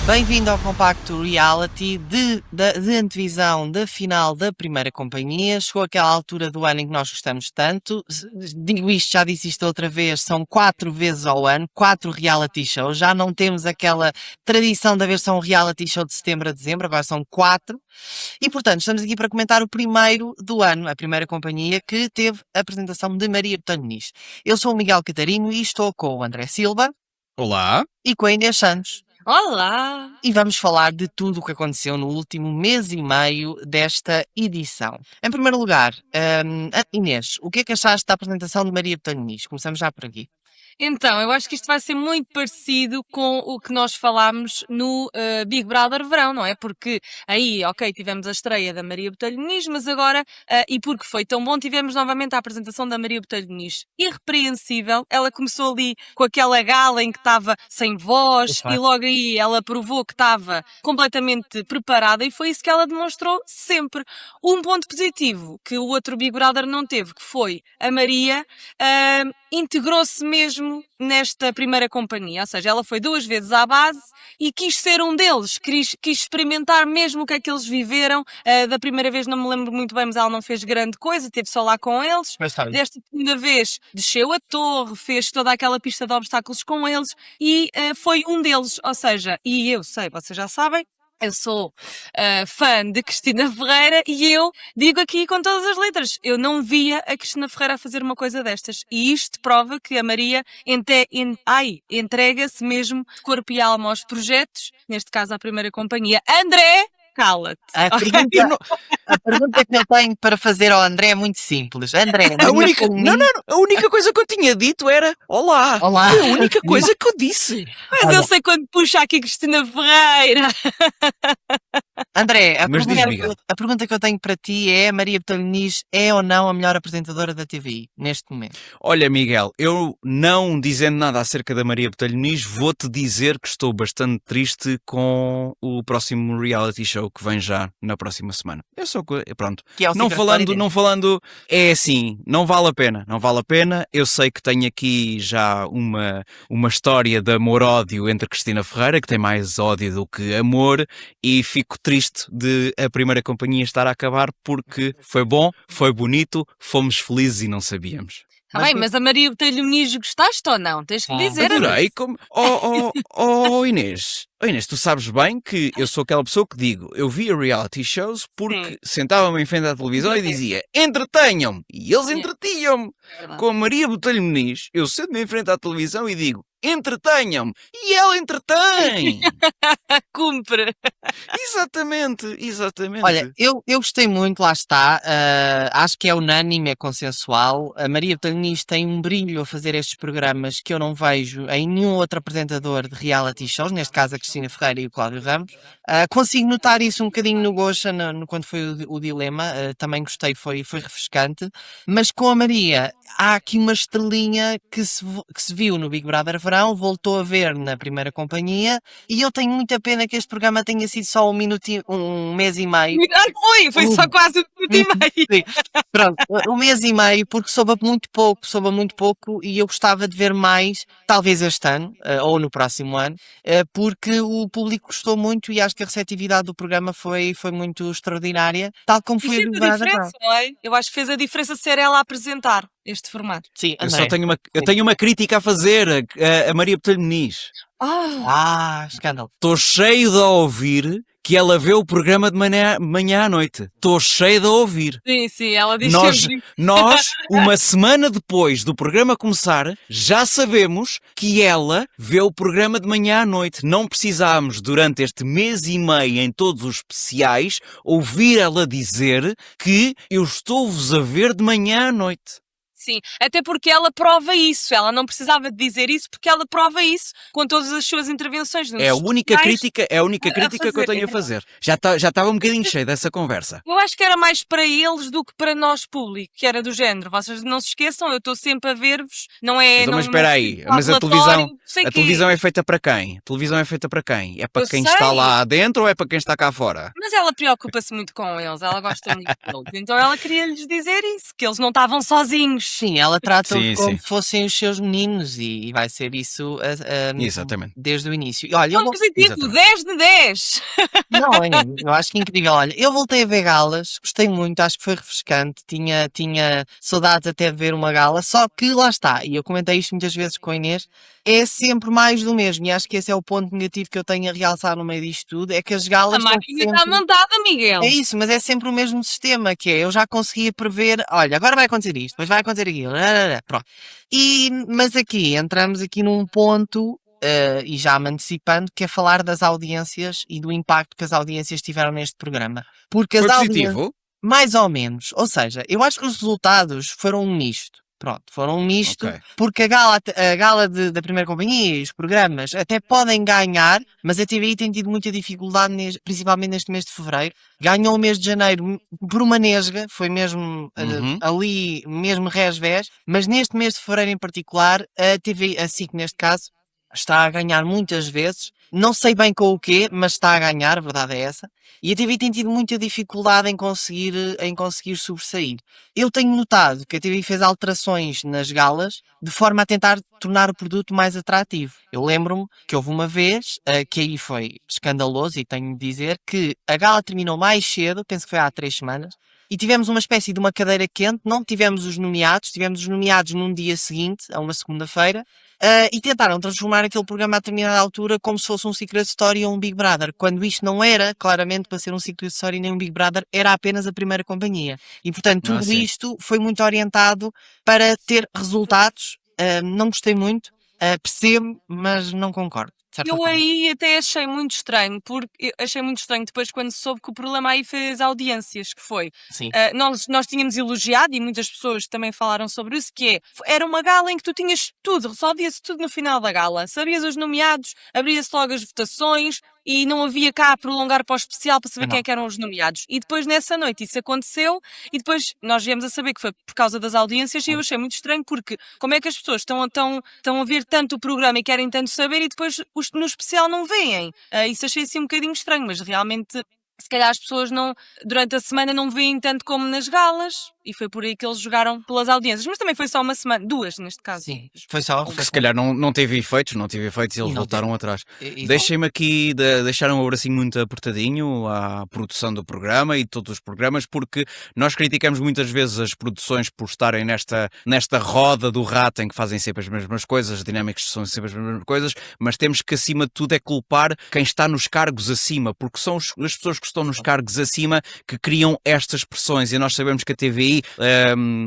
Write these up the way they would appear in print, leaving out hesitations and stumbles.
Bem-vindo ao Compacto Reality de antevisão da final da Primeira Companhia. Chegou aquela altura do ano em que nós gostamos tanto. Digo isto, já disse isto outra vez, são 4 vezes ao ano, 4 reality shows. Já não temos aquela tradição de haver só um reality show de setembro a dezembro, agora são 4. E, portanto, estamos aqui para comentar o primeiro do ano, a Primeira Companhia, que teve a apresentação de Maria Botelho Muniz. Eu sou o Miguel Catarino e estou com o André Silva. Olá. E com a Inês Santos. Olá! E vamos falar de tudo o que aconteceu no último mês e meio desta edição. Em primeiro lugar, Inês, o que é que achaste da apresentação de Maria Botelho Muniz? Começamos já por aqui. Então, eu acho que isto vai ser muito parecido com o que nós falámos no Big Brother Verão, não é? Porque aí, ok, tivemos a estreia da Maria Botelho Muniz, mas agora, e porque foi tão bom, tivemos novamente a apresentação da Maria Botelho Muniz. Irrepreensível, ela começou ali com aquela gala em que estava sem voz e logo aí ela provou que estava completamente preparada e foi isso que ela demonstrou sempre. Um ponto positivo que o outro Big Brother não teve, que foi a Maria integrou-se mesmo nesta Primeira Companhia, ou seja, ela foi 2 vezes à base e quis ser um deles, quis experimentar mesmo o que é que eles viveram. Da primeira vez não me lembro muito bem, mas ela não fez grande coisa, esteve só lá com eles. Desta segunda vez desceu a torre, fez toda aquela pista de obstáculos com eles e foi um deles, ou seja, e eu sei, vocês já sabem, eu sou fã de Cristina Ferreira e eu digo aqui com todas as letras, eu não via a Cristina Ferreira a fazer uma coisa destas. E isto prova que a Maria entrega-se mesmo de corpo e alma aos projetos, neste caso à Primeira Companhia. André, cala-te. A pergunta que eu tenho para fazer ao André é muito simples. André, A única coisa que eu tinha dito era olá. Olá. Foi a única coisa que eu disse. Mas Olha. eu sei quando puxa aqui Cristina Ferreira. André, Mas diz, Miguel. a pergunta que eu tenho para ti é: a Maria Botelho Muniz é ou não a melhor apresentadora da TVI neste momento? Olha, Miguel, eu não dizendo nada acerca da Maria Botelho Muniz, vou-te dizer que estou bastante triste com o próximo reality show que vem já na próxima semana. É só pronto. Que é o Não Secret falando, é assim, não vale a pena. Eu sei que tenho aqui já uma história de amor-ódio entre Cristina Ferreira, que tem mais ódio do que amor, e fico triste de a Primeira Companhia estar a acabar porque foi bom, foi bonito, fomos felizes e não sabíamos. Está bem, mas a Maria Botelho Muniz gostaste ou não? Tens que dizer. Adorei, como... Inês, tu sabes bem que eu sou aquela pessoa que digo, eu via reality shows porque sentava-me em frente à televisão e dizia, entretenham-me, e eles entretinham-me. Com a Maria Botelho Muniz, eu sento-me em frente à televisão e digo, entretenham-me, e ela entretém. Cumpre. Exatamente. Olha, eu gostei muito, lá está, acho que é unânime, é consensual. A Maria Botelho Muniz tem um brilho a fazer estes programas que eu não vejo em nenhum outro apresentador de reality shows, neste caso a Cristina Ferreira e o Cláudio Ramos. Consigo notar isso um bocadinho no Gocha, quando foi o Dilema, também gostei, foi refrescante, mas com a Maria há aqui uma estrelinha que se viu no Big Brother Verão, voltou a ver na Primeira Companhia, e eu tenho muita pena que este programa tenha sido só um mês e meio. Foi só quase 1 minuto e meio. Sim. Pronto, 1 mês e meio, porque soube muito pouco e eu gostava de ver mais, talvez este ano, ou no próximo ano, porque o público gostou muito e acho que a receptividade do programa foi muito extraordinária, tal como E foi fez o Big a Brother. diferença, não é? Eu acho que fez a diferença ser ela a apresentar este formato. Sim, Eu André. só tenho uma crítica a fazer a Maria Botelho Muniz. Escândalo. Estou cheio de ouvir que ela vê o programa de manhã à noite. Estou cheio de ouvir. Sim, ela diz sempre. Nós, uma semana depois do programa começar, já sabemos que ela vê o programa de manhã à noite. Não precisámos, durante este mês e meio, em todos os especiais, ouvir ela dizer que eu estou-vos a ver de manhã à noite. Sim, até porque ela prova isso. Ela não precisava de dizer isso porque ela prova isso com todas as suas intervenções. É a única crítica que eu tenho a fazer. Já estava um bocadinho cheio dessa conversa. Eu acho que era mais para eles do que para nós público, que era do género. Vocês não se esqueçam, eu estou sempre a ver-vos. Não é... Mas espera aí, mas a televisão é feita para quem? A televisão é feita para quem? É para quem está lá dentro ou é para quem está cá fora? Mas ela preocupa-se muito com eles, ela gosta muito deles. Então ela queria lhes dizer isso, que eles não estavam sozinhos. sim, ela trata-os Sim, como sim. se fossem os seus meninos e vai ser isso Exatamente. desde o início. E olha, Ponto positivo, Exatamente. 10 de 10. não, eu acho que é incrível. Olha, eu voltei a ver galas, gostei muito, acho que foi refrescante. Tinha saudades até de ver uma gala, só que lá está, e eu comentei isto muitas vezes com a Inês, é sempre mais do mesmo. E acho que esse é o ponto negativo que eu tenho a realçar no meio disto tudo: é que as A galas são máquina está sempre. montada, É Miguel. isso, mas é sempre o mesmo sistema, que é, eu já conseguia prever, olha, agora vai acontecer isto, depois vai acontecer aquilo, pronto. Mas aqui, entramos aqui num ponto, e já me antecipando, que é falar das audiências e do impacto que as audiências tiveram neste programa. Porque as Foi audiências, positivo? mais ou menos, ou seja, eu acho que os resultados foram um misto. Pronto, foram um misto, Ok. porque a gala da primeira companhia e os programas até podem ganhar, mas a TVI tem tido muita dificuldade, principalmente neste mês de fevereiro. Ganhou o mês de janeiro por uma nesga, foi mesmo Uhum. ali, mesmo resvés, mas neste mês de fevereiro em particular, a TV, a SIC neste caso, está a ganhar muitas vezes. Não sei bem com o quê, mas está a ganhar, a verdade é essa. E a TV tem tido muita dificuldade em conseguir sobressair. Eu tenho notado que a TV fez alterações nas galas de forma a tentar tornar o produto mais atrativo. Eu lembro-me que houve uma vez, que aí foi escandaloso, e tenho de dizer que a gala terminou mais cedo, penso que foi há 3 semanas, e tivemos uma espécie de uma cadeira quente, não tivemos os nomeados num dia seguinte, a uma segunda-feira, e tentaram transformar aquele programa a determinada altura como se fosse um Secret Story ou um Big Brother, quando isto não era claramente para ser um Secret Story nem um Big Brother, era apenas a primeira companhia. E portanto tudo Sim. isto foi muito orientado para ter resultados. Não gostei muito, percebo, mas não concordo, de certa Eu forma. aí até achei muito estranho, porque achei muito estranho depois quando soube que o problema aí foi as audiências, que foi. Sim. Nós tínhamos elogiado e muitas pessoas também falaram sobre isso, que era uma gala em que tu tinhas tudo, resolvia-se tudo no final da gala. Sabias os nomeados, abria-se logo as votações e não havia cá a prolongar para o especial para saber Não. quem é que eram os nomeados. E depois nessa noite isso aconteceu e depois nós viemos a saber que foi por causa das audiências e eu achei muito estranho porque como é que as pessoas estão a ver tanto o programa e querem tanto saber e depois no especial não veem. Isso achei assim um bocadinho estranho, mas realmente se calhar as pessoas durante a semana não veem tanto como nas galas e foi por aí que eles jogaram pelas audiências. Mas também foi só uma semana, 2 neste caso. Sim, foi só. Que se calhar não teve efeitos e eles não voltaram teve. atrás. Exato. Deixem-me aqui deixar um abracinho muito apertadinho à produção do programa e de todos os programas, porque nós criticamos muitas vezes as produções por estarem nesta roda do rato em que fazem sempre as mesmas coisas, as dinâmicas são sempre as mesmas coisas, mas temos que acima de tudo é culpar quem está nos cargos acima, porque são as pessoas que estão nos cargos acima que criam estas pressões e nós sabemos que a TVI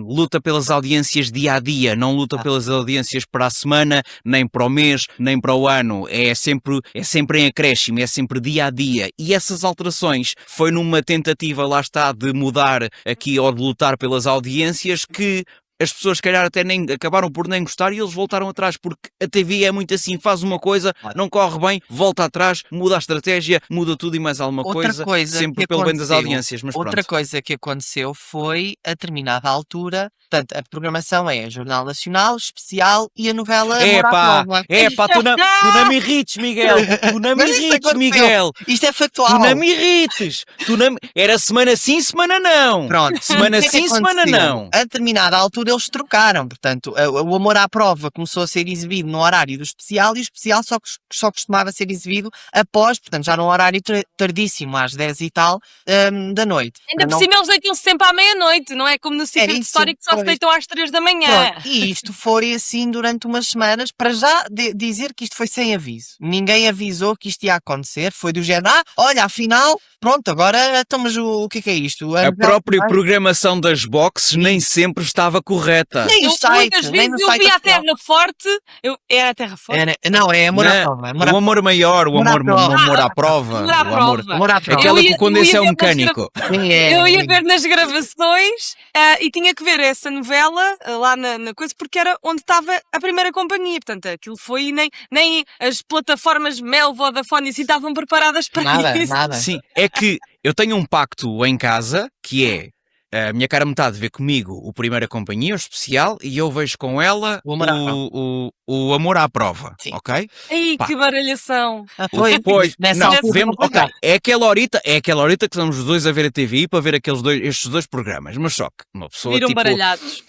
luta pelas audiências dia a dia, não luta pelas audiências para a semana, nem para o mês, nem para o ano. É sempre em acréscimo, é sempre dia a dia. E essas alterações foi numa tentativa, lá está, de mudar aqui ou de lutar pelas audiências que as pessoas, se calhar, até nem acabaram por nem gostar e eles voltaram atrás, porque a TV é muito assim, faz uma coisa, não corre bem, volta atrás, muda a estratégia, muda tudo e mais alguma Outra coisa sempre que pelo bem das aconteceu- audiências, mas Outra pronto. coisa que aconteceu foi, a determinada altura, portanto, a programação é Jornal Nacional, Especial e a novela Amor à Prova. Tu não me irrites, Miguel, tu não me Mas isto irrites, aconteceu. Miguel. Isto é Tu factual. não me irrites! Era semana sim, semana não! Pronto. Semana O que é que sim, semana aconteceu? não! A determinada altura eles trocaram, portanto, o Amor à Prova começou a ser exibido no horário do especial e o especial só costumava ser exibido após, portanto, já num horário tardíssimo, às 10 e tal, da noite. Ainda Para por não- cima eles deitam-se sempre à meia-noite, não é como no Secret isso, Story que só se pois. deitam às 3 da manhã. Pronto, e isto foi assim durante umas semanas, para já dizer que isto foi sem aviso. Ninguém avisou que isto ia acontecer, foi do género, olha, afinal, pronto, agora estamos o que é isto? A própria programação das boxes nem sempre estava correta. Nem o Eu, site, muitas nem vezes no eu site vi a oficial. Terra Forte, era a Terra Forte? Não, é Amor à Não, Prova. Amor à o amor maior, o Amor à amor prova. à prova. Amor à o amor- prova. Amor à Prova. Aquela Eu ia- quando eu esse ia é um ver nas mecânico. Sim, é. Eu ia ver nas gravações e tinha que ver essa novela lá na coisa, porque era onde estava a primeira companhia. Portanto, aquilo foi nem as plataformas Mel, Vodafone e assim estavam preparadas para Nada, isso. nada. Sim, é que eu tenho um pacto em casa que é a minha cara metade vê comigo o Primeira Companhia, o especial, e eu vejo com ela O Amor à Prova. o Amor à Prova, Sim. ok? Ai, Pá. que baralhação. Pois, nessa não, altura, vemos, não ok, dá. é aquela horita que estamos os dois a ver a TVI para ver estes dois programas, mas só que uma pessoa Viram tipo, baralhados.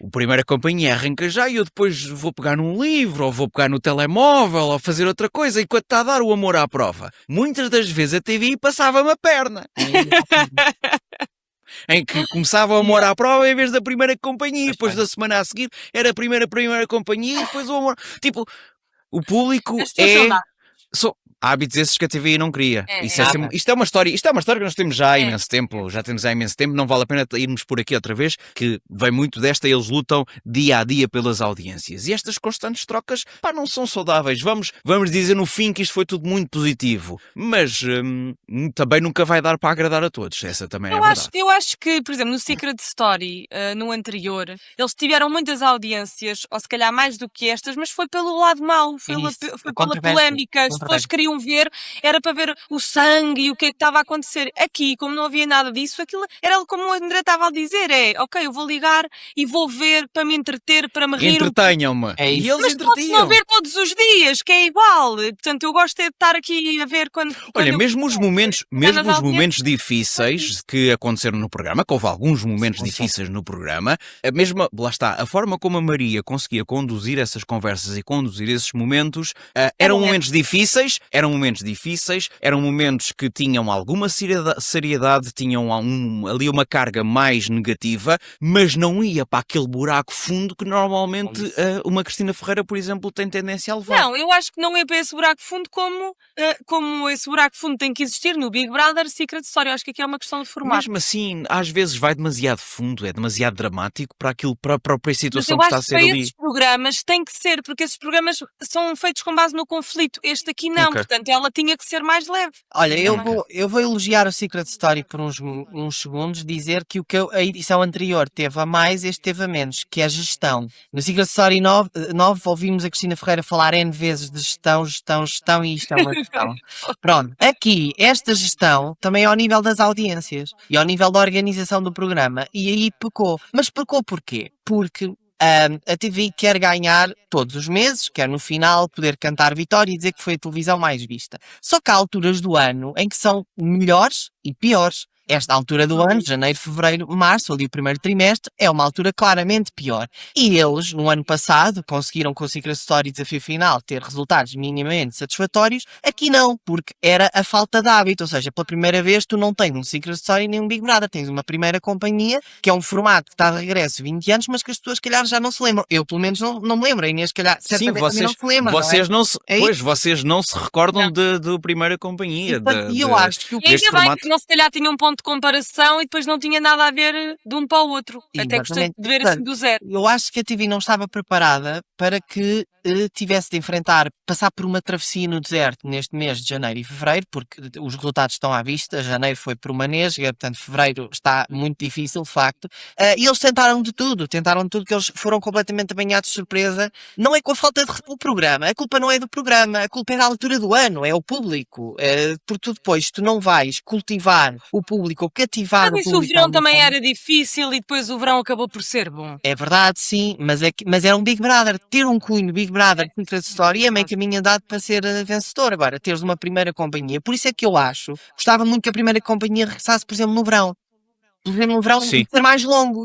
o Primeira Companhia arranca já e eu depois vou pegar num livro, ou vou pegar no telemóvel, ou fazer outra coisa, enquanto está a dar o Amor à Prova. Muitas das vezes a TVI passava-me a perna. Em que começava o Amor à Prova em vez da Primeira Companhia, e depois da semana a seguir era a primeira Companhia e depois o Amor. Tipo, o público As pessoas não dá. são hábitos esses que a TVI não queria. Isto é uma história que nós temos já há imenso tempo, não vale a pena irmos por aqui outra vez, que vem muito desta, eles lutam dia a dia pelas audiências. E estas constantes trocas, pá, não são saudáveis. Vamos dizer no fim que isto foi tudo muito positivo, mas também nunca vai dar para agradar a todos. Essa também é a verdade. Eu acho que, por exemplo, no Secret Story, no anterior, eles tiveram muitas audiências, ou se calhar mais do que estas, mas foi pelo lado mau, foi pela polémica. As pessoas queriam ver, era para ver o sangue e o que é que estava a acontecer. Aqui, como não havia nada disso, aquilo era como o André estava a dizer, ok, eu vou ligar e vou ver para me entreter, para me rir. Entretenham-me. É isso. E eles Mas podes não entretinham. ver todos os dias, que é igual. Portanto, eu gosto é de estar aqui a ver quando Olha, eu mesmo os quiser. momentos difíceis que aconteceram no programa, que houve alguns momentos difíceis no programa, lá está, a forma como a Maria conseguia conduzir essas conversas e conduzir esses momentos, eram momentos difíceis, eram momentos que tinham alguma seriedade, tinham ali uma carga mais negativa, mas não ia para aquele buraco fundo que normalmente uma Cristina Ferreira, por exemplo, tem tendência a levar. Não, eu acho que não é para esse buraco fundo como esse buraco fundo tem que existir no Big Brother Secret Story. Eu acho que aqui é uma questão de formato. Mesmo assim, às vezes vai demasiado fundo, é demasiado dramático para a própria situação que Mas está eu a acho ser que para ali. esses programas tem que ser, porque esses programas são feitos com base no conflito. Este aqui não, Ok. portanto ela tinha que ser mais leve. Olha, eu Ok. vou elogiar o Secret Story por uns segundos, dizer que a edição anterior teve a mais, este teve a menos, que é a gestão. No Secret Story 9 ouvimos a Cristina Ferreira falar N vezes de gestão, e isto é uma gestão. Pronto, aqui, esta gestão também é ao nível das audiências e ao nível da organização do programa, e aí pecou. Mas pecou porquê? Porque a TV quer ganhar todos os meses, quer no final poder cantar vitória e dizer que foi a televisão mais vista. Só que há alturas do ano em que são melhores e piores. Esta altura do ano, janeiro, fevereiro, março, ali o primeiro trimestre, é uma altura claramente pior. E eles, no ano passado, conseguiram com o Secret Story Desafio Final ter resultados minimamente satisfatórios. Aqui não, porque era a falta de hábito. Ou seja, pela primeira vez tu não tens um Secret Story nem um Big Brother. Tens uma Primeira Companhia, que é um formato que está de regresso 20 anos, mas que as pessoas, se calhar, já não se lembram. Eu, pelo menos, não me lembro. A Inês, se calhar, Sim, certamente também não se lembra, vocês não é? vocês não se recordam do Primeira Companhia. E eu acho que o E ainda deste bem formato. que não se calhar tinha um ponto de comparação e depois não tinha nada a ver de um para o outro. Até gostei Exatamente. de ver assim do zero. Eu acho que a TV não estava preparada para que tivesse de passar por uma travessia no deserto neste mês de janeiro e fevereiro, porque os resultados estão à vista. Janeiro foi por uma nesga, portanto fevereiro está muito difícil, de facto. E eles tentaram de tudo, que eles foram completamente apanhados de surpresa. Não é com a falta do programa, a culpa não é do programa, a culpa é da altura do ano, é o público. Porque tu depois, tu não vais cultivar o público ou cativar o Mas isso o público. verão também era difícil e depois o verão acabou por ser bom. É verdade, sim, mas era um Big Brother. Ter um cunho Big Brother Secret Story é meio caminho andado para ser vencedor. Agora, teres uma Primeira Companhia. Por isso é que eu gostava muito que a Primeira Companhia regressasse, por exemplo, no verão. Por exemplo, no verão Sim. ser mais longo.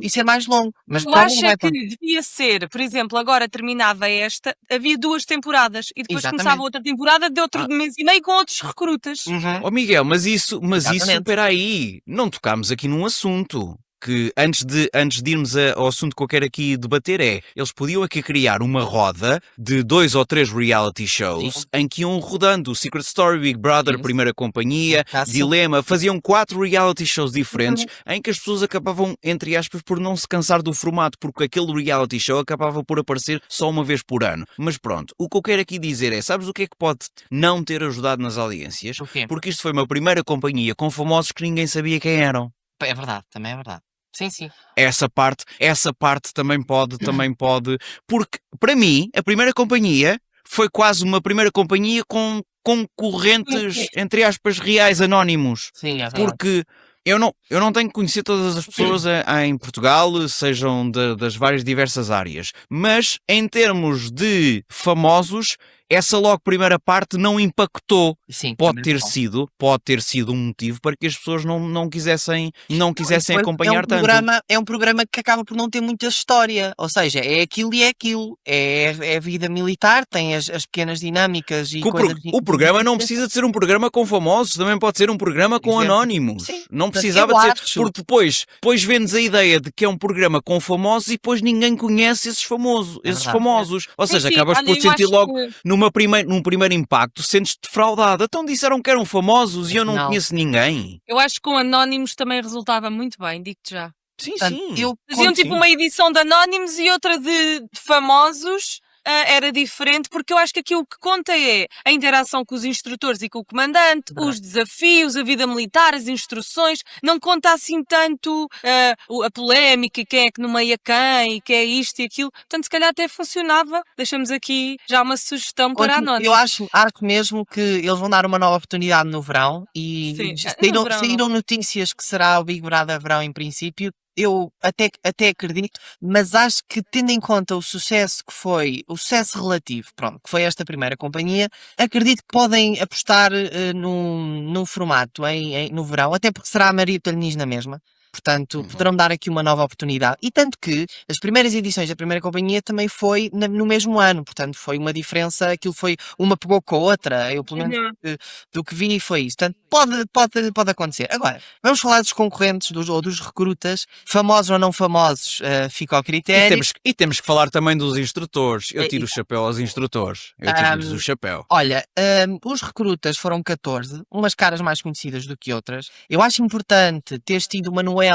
Mas Eu para acho não vai que devia ser, por exemplo, agora terminava esta, havia 2 temporadas e depois Exatamente. começava outra temporada de outro mês e meio com outros recrutas. Uhum. Ó Miguel, mas isso, Exatamente. espera aí, não tocámos aqui num assunto. Que antes de irmos ao assunto que eu quero aqui debater eles podiam aqui criar uma roda de 2 ou 3 reality shows. Sim. Em que iam rodando o Secret Story, Big Brother, Isso. Primeira Companhia, Sim. Dilema, faziam 4 reality shows diferentes em que as pessoas acabavam, entre aspas, por não se cansar do formato, porque aquele reality show acabava por aparecer só uma vez por ano. Mas pronto, o que eu quero aqui dizer sabes o que é que pode não ter ajudado nas audiências? O quê? Porque isto foi uma Primeira Companhia com famosos que ninguém sabia quem eram. É verdade, também é verdade. Sim, sim. Essa parte também pode, porque para mim a Primeira Companhia foi quase uma Primeira Companhia com concorrentes, entre aspas, reais anónimos, Sim, é verdade. porque Eu não tenho que conhecer todas as pessoas em Portugal, sejam das várias diversas áreas, mas em termos de famosos, essa logo primeira parte não impactou. Sim, Pode também ter sido um motivo para que as pessoas não quisessem Depois acompanhar tanto. É um programa que acaba por não ter muita história, ou seja, é aquilo e é aquilo. É a vida militar, tem as pequenas dinâmicas e Que coisas. o programa não precisa de ser um programa com famosos, também pode ser um programa com Exemplo. anónimos. Sim, Não portanto, precisava eu de ser. acho- Porque depois vende-nos a ideia de que é um programa com famosos e depois ninguém conhece esses verdade. famosos. Ou seja, Sim, acabas olha, por eu sentir acho logo que- num primeiro impacto, sentes-te defraudada. Então disseram que eram famosos e eu não Afinal. conheço ninguém. Eu acho que com Anónimos também resultava muito bem, digo-te já. Sim, Portanto, sim. eu Faziam conto- tipo uma edição de Anónimos e outra de famosos. Era diferente, porque eu acho que aqui o que conta é a interação com os instrutores e com o comandante, Verdade. os desafios, a vida militar, as instruções. Não conta assim tanto a polémica, quem é que nomeia quem, que é isto e aquilo. Portanto, se calhar até funcionava. Deixamos aqui já uma sugestão para Anónimos. Eu acho mesmo que eles vão dar uma nova oportunidade no verão e Sim, saíram, no verão não. saíram notícias que será o Big Brother verão em princípio. Eu até acredito, mas acho que tendo em conta o sucesso que foi, o sucesso relativo, pronto, que foi esta primeira companhia, acredito que podem apostar num formato no verão, até porque será a Maria Talheniz na mesma. Portanto, poderão dar aqui uma nova oportunidade. E tanto que as primeiras edições da primeira companhia também foi no mesmo ano. Portanto, foi uma diferença. Aquilo foi, uma pegou com a outra. Eu, pelo menos, do que vi, foi isso. Portanto, pode acontecer. Agora, vamos falar dos concorrentes, ou dos recrutas, famosos ou não famosos, fica ao critério. E temos que falar também dos instrutores. Eu tiro o chapéu aos instrutores. Eu tiro-lhes o chapéu. Olha, os recrutas foram 14, umas caras mais conhecidas do que outras. Eu acho importante teres tido uma Noélia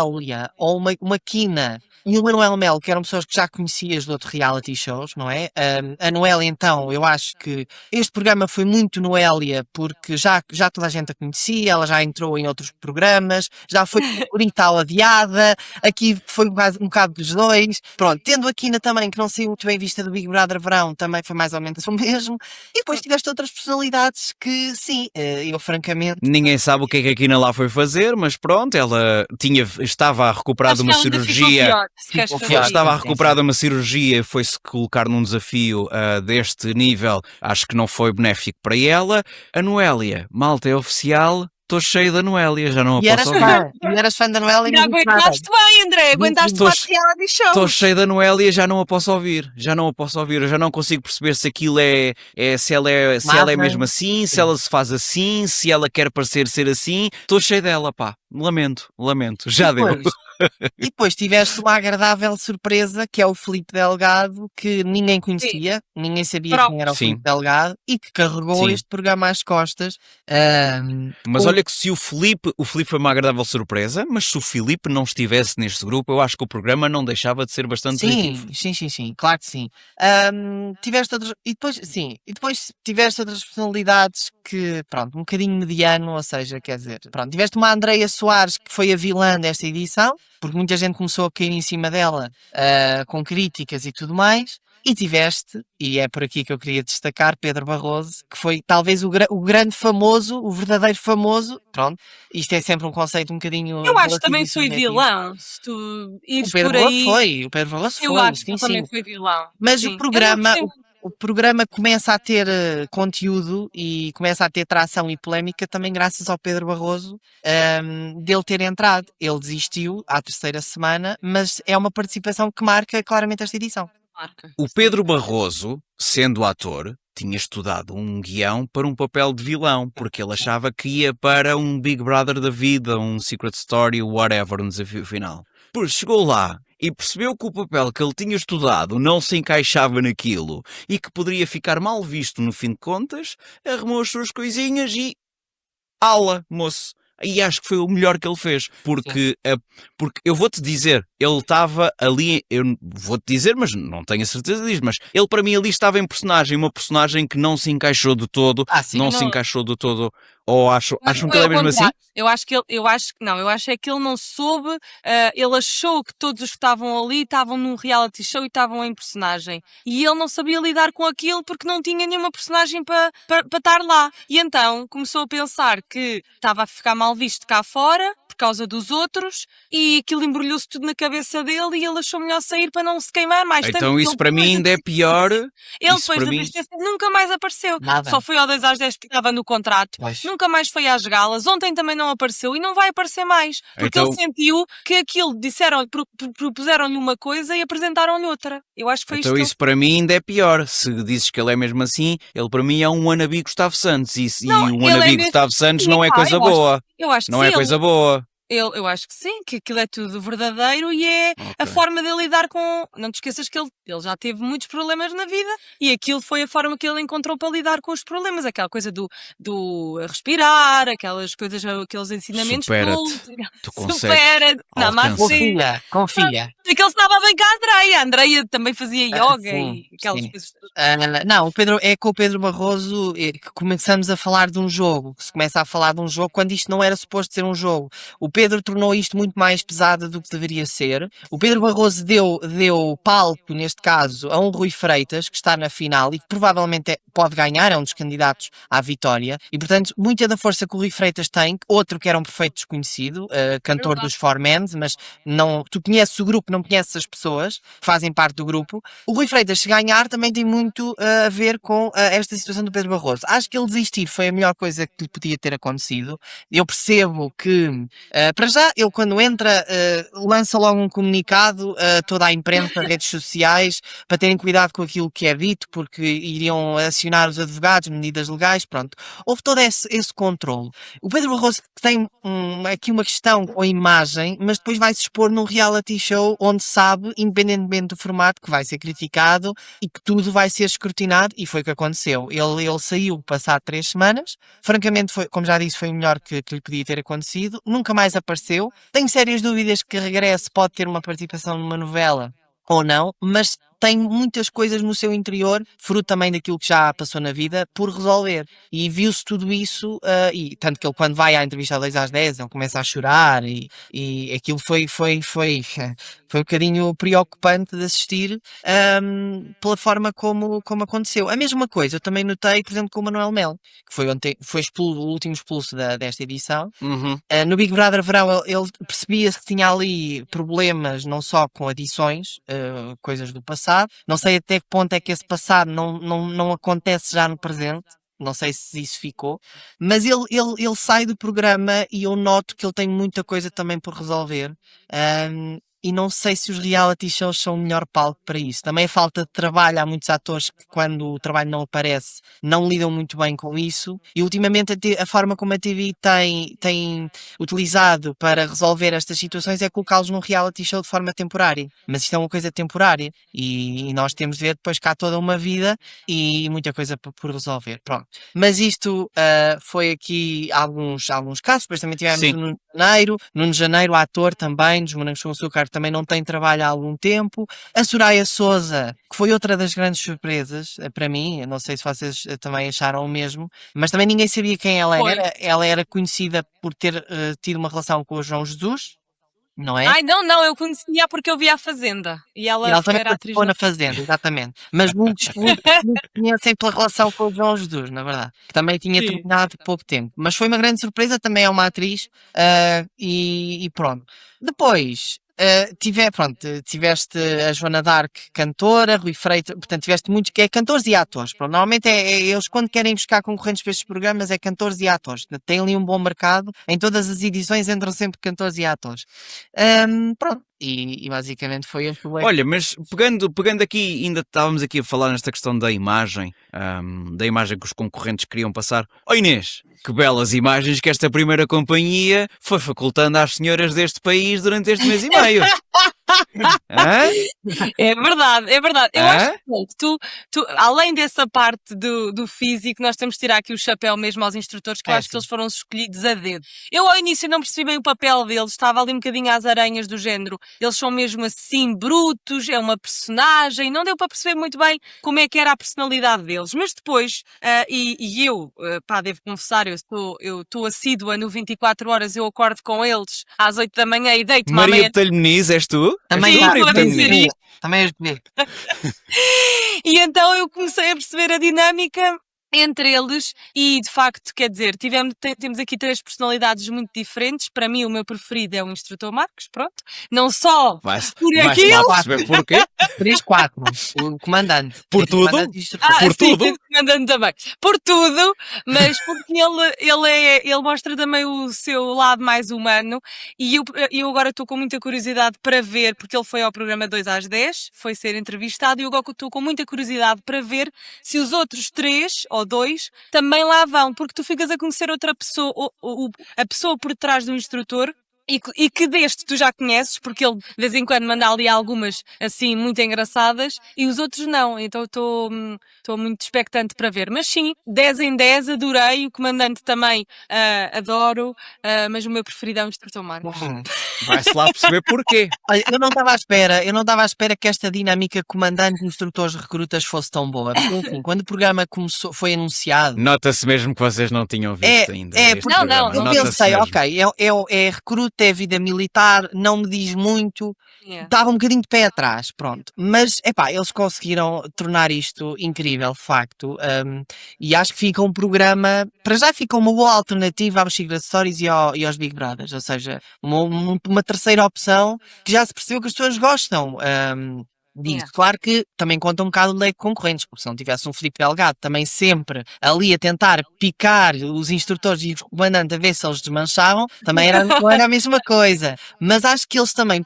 ou uma Kina e o Manuel Melo, que eram pessoas que já conhecias de outros reality shows, não é? A Noélia, então, eu acho que este programa foi muito Noélia, porque já toda a gente a conhecia, ela já entrou em outros programas, já foi bonita adiada, aqui foi um bocado dos dois. Pronto, tendo a Kina também, que não saiu muito bem vista do Big Brother Verão, também foi mais ou menos o mesmo. E depois tiveste outras personalidades que, sim, eu francamente... Ninguém sabe o que é que a Kina lá foi fazer, mas pronto, ela estava a recuperar de Acho uma que ela ainda ficou cirurgia. pior, se queres Ficou saber. pior. Estava a Sim, recuperar de uma cirurgia e foi-se colocar num desafio deste nível. Acho que não foi benéfico para ela. A Noélia, malta, é oficial. Estou cheio da Noélia, já não a E eras posso ouvir. fã da Noélia e Já não disse nada. aguentaste bem, André. Aguentaste Estou- 4 reality Estou shows. cheio da Noélia, já não a posso ouvir. Já não a posso ouvir. Eu já não consigo perceber se aquilo se ela é mesmo assim, se ela se faz assim, se ela quer parecer ser assim. Estou cheio dela, pá. Lamento. Já deu. E depois tiveste uma agradável surpresa, que é o Filipe Delgado, que ninguém conhecia, ninguém sabia Pronto. quem era o Sim. Filipe Delgado, e que carregou Sim. este programa às costas. Mas olha que se o Filipe foi uma agradável surpresa, mas se o Filipe não estivesse neste grupo, eu acho que o programa não deixava de ser bastante positivo. Sim, claro que sim. Tiveste outras, e depois tiveste outras personalidades que, pronto, um bocadinho mediano, ou seja, quer dizer, pronto, tiveste uma Andreia Soares que foi a vilã desta edição, porque muita gente começou a cair em cima dela com críticas e tudo mais. E tiveste, e é por aqui que eu queria destacar, Pedro Barroso, que foi talvez o grande famoso, o verdadeiro famoso. Pronto, isto é sempre um conceito um bocadinho. Eu acho que também relativo e foi subjetivo. vilão. Se tu ires O Pedro por aí. o Pedro Barroso Eu foi, acho que sim, ele sim. também foi vilão. Mas Sim. o Eu não programa, gostei muito. o programa começa a ter conteúdo e começa a ter tração e polémica também graças ao Pedro Barroso dele ter entrado. Ele desistiu à terceira semana, mas é uma participação que marca claramente esta edição. Marca. O Pedro Barroso, sendo ator, tinha estudado um guião para um papel de vilão, porque ele achava que ia para um Big Brother da vida, um Secret Story, whatever, um desafio final. Pois chegou lá e percebeu que o papel que ele tinha estudado não se encaixava naquilo e que poderia ficar mal visto no fim de contas, arrumou as suas coisinhas e... ala, moço! E acho que foi o melhor que ele fez, porque eu vou-te dizer, ele estava ali, eu vou-te dizer, mas não tenho a certeza disso, mas ele para mim ali estava em personagem, uma personagem que não se encaixou de todo, Sim. não se encaixou de todo Ou acham que ele é mesmo assim? Eu acho que eu acho é que ele não soube, ele achou que todos os que estavam ali estavam num reality show e estavam em personagem. E ele não sabia lidar com aquilo porque não tinha nenhuma personagem para estar lá. E então começou a pensar que estava a ficar mal visto cá fora, por causa dos outros, e aquilo embrulhou-se tudo na cabeça dele e ele achou melhor sair para não se queimar mais. Então Tanto isso que para mim ainda é pior. ele Isso depois para da mim... desistência nunca mais apareceu. Nada. Só foi ao 2 às 10 que estava no contrato. Pois. Nunca mais foi às galas. Ontem também não apareceu e não vai aparecer mais. Porque Então- ele sentiu que aquilo propuseram-lhe uma coisa e apresentaram-lhe outra. Eu acho que foi Então isto. isso para mim ainda é pior. Se dizes que ele é mesmo assim, ele para mim é um wannabe Gustavo Santos. E Não, o ele wannabe é mesmo Gustavo Santos assim, não é pá, coisa eu acho- boa. Eu acho que Não sim. é coisa boa. Eu acho que sim, que aquilo é tudo verdadeiro e é a Ok. forma de lidar com. Não te esqueças que ele já teve muitos problemas na vida e aquilo foi a forma que ele encontrou para lidar com os problemas. Aquela coisa do respirar, aquelas coisas, aqueles ensinamentos Supera-te. todos. Tu consegues. Supera-te. Não, mas Alcança. sim. Confia. É que ele estava bem com a Andreia. A Andreia também fazia yoga sim, e aquelas sim. coisas todas. Não, com o Pedro Barroso que começamos a falar de um jogo. Se começa a falar de um jogo quando isto não era suposto ser um jogo. O Pedro tornou isto muito mais pesado do que deveria ser. O Pedro Barroso deu palco, neste caso, a um Rui Freitas, que está na final e que provavelmente pode ganhar, é um dos candidatos à vitória. E, portanto, muita da força que o Rui Freitas tem, outro que era um perfeito desconhecido, cantor dos Four Mans, mas não, tu conheces o grupo, não conheces as pessoas que fazem parte do grupo. O Rui Freitas, se ganhar, também tem muito a ver com esta situação do Pedro Barroso. Acho que ele desistir foi a melhor coisa que lhe podia ter acontecido. Eu percebo que, para já, ele quando entra, lança logo um comunicado a toda a imprensa, redes sociais, para terem cuidado com aquilo que é dito, porque iriam acionar os advogados, medidas legais, pronto. Houve todo esse controle. O Pedro Barroso tem aqui uma questão com a imagem, mas depois vai se expor num reality show onde sabe, independentemente do formato, que vai ser criticado e que tudo vai ser escrutinado, e foi o que aconteceu. Ele saiu passado 3 semanas, francamente, foi, como já disse, foi o melhor que lhe podia ter acontecido, nunca mais apareceu. Tenho sérias dúvidas que regresse, pode ter uma participação numa novela ou não, mas tem muitas coisas no seu interior, fruto também daquilo que já passou na vida, por resolver. E viu-se tudo isso, e tanto que ele quando vai à entrevista às 2 às 10, ele começa a chorar, e aquilo foi um bocadinho preocupante de assistir, pela forma como aconteceu. A mesma coisa eu também notei, por exemplo, com o Manuel Melo, que foi o último expulso desta edição. Uhum. No Big Brother Verão ele percebia-se que tinha ali problemas não só com adições, coisas do passado. Não sei até que ponto é que esse passado não acontece já no presente. Não sei se isso ficou. Mas ele sai do programa e eu noto que ele tem muita coisa também por resolver. E não sei se os reality shows são o melhor palco para isso. Também a falta de trabalho. Há muitos atores que, quando o trabalho não aparece, não lidam muito bem com isso. E ultimamente a forma como a TV tem utilizado para resolver estas situações é colocá-los num reality show de forma temporária. Mas isto é uma coisa temporária. E nós temos de ver depois cá toda uma vida e muita coisa por resolver. Pronto. Mas isto foi aqui alguns casos. Depois também tivemos Sim. o Nuno Janeiro, ator também, dos Morangos com Açúcar, também não tem trabalho há algum tempo. A Soraya Souza, que foi outra das grandes surpresas para mim, eu não sei se vocês também acharam o mesmo, mas também ninguém sabia quem ela Foi. era. Ela era conhecida por ter tido uma relação com o João Jesus, não é? Ai, não, eu conhecia porque eu vi a Fazenda. E E ela ela também era atriz participou na na Fazenda, exatamente. Mas muitos conhecem pela relação com o João Jesus, na verdade. Que também tinha Sim. terminado há pouco tempo. Mas foi uma grande surpresa, também é uma atriz. E pronto. Depois, tiveste a Joana Dark, cantora, Rui Freitas, portanto tiveste muitos que é cantores e atores. Pronto, normalmente eles quando querem buscar concorrentes para estes programas é cantores e atores. Tem ali um bom mercado. Em todas as edições entram sempre cantores e atores. Pronto. E basicamente foi este o Olha, mas pegando aqui, ainda estávamos aqui a falar nesta questão da imagem que os concorrentes queriam passar. Oh Inês, que belas imagens que esta primeira companhia foi facultando às senhoras deste país durante este mês e meio. Hã? É verdade, é verdade. Eu Hã? acho que além dessa parte do físico, nós temos de tirar aqui o chapéu mesmo aos instrutores, que eu acho que sim. eles foram escolhidos a dedo. Eu ao início não percebi bem o papel deles, estava ali um bocadinho às aranhas do género. Eles são mesmo assim brutos, é uma personagem, não deu para perceber muito bem como é que era a personalidade deles. Mas depois, eu, devo confessar, eu estou assídua no 24 horas, eu acordo com eles às 8 da manhã e deito-me à Maria meia. Botelho Muniz, és tu? Também És tu, Sim, Maria estou a Botelho dizer Muniz? isto. Também as mulheres. E então eu comecei a perceber a dinâmica entre eles e, de facto, quer dizer, temos aqui 3 personalidades muito diferentes. Para mim, o meu preferido é o instrutor Marcos, pronto. Não só Vai-se por lá aquilo... perceber porquê? 3, 4. O comandante. Por O tudo? comandante e instrutor. por sim, tudo? comandante também. Por tudo, mas porque ele mostra também o seu lado mais humano e eu agora estou com muita curiosidade para ver, porque ele foi ao programa 2 às 10, foi ser entrevistado e eu agora estou com muita curiosidade para ver se os outros 3 ou 2 também lá vão, porque tu ficas a conhecer outra pessoa, a pessoa por trás do instrutor. E que deste tu já conheces, porque ele de vez em quando manda ali algumas assim muito engraçadas e os outros não, então estou muito expectante para ver. Mas sim, 10 em 10, adorei, o comandante também adoro, mas o meu preferido é o instrutor Marcos. Vai-se lá perceber porquê. Olha, eu não estava à espera que esta dinâmica comandante, instrutores, recrutas fosse tão boa. Porque, enfim, quando o programa foi anunciado, Nota-se mesmo que vocês não tinham visto ainda este Não, programa. não, eu não. Nota-se pensei, mesmo. ok, é recruta, é vida militar, não me diz muito. Yeah. Estava um bocadinho de pé atrás, pronto. Mas, eles conseguiram tornar isto incrível, de facto. E acho que fica um programa, para já fica uma boa alternativa aos Secret Stories e aos Big Brothers. Ou seja, uma terceira opção que já se percebeu que as pessoas gostam. Disso. Yeah. Claro que também conta um bocado o leque de concorrentes, porque se não tivesse um Filipe Delgado também sempre ali a tentar picar os instrutores e os comandantes a ver se eles desmanchavam, também não era a mesma coisa. Mas acho que eles também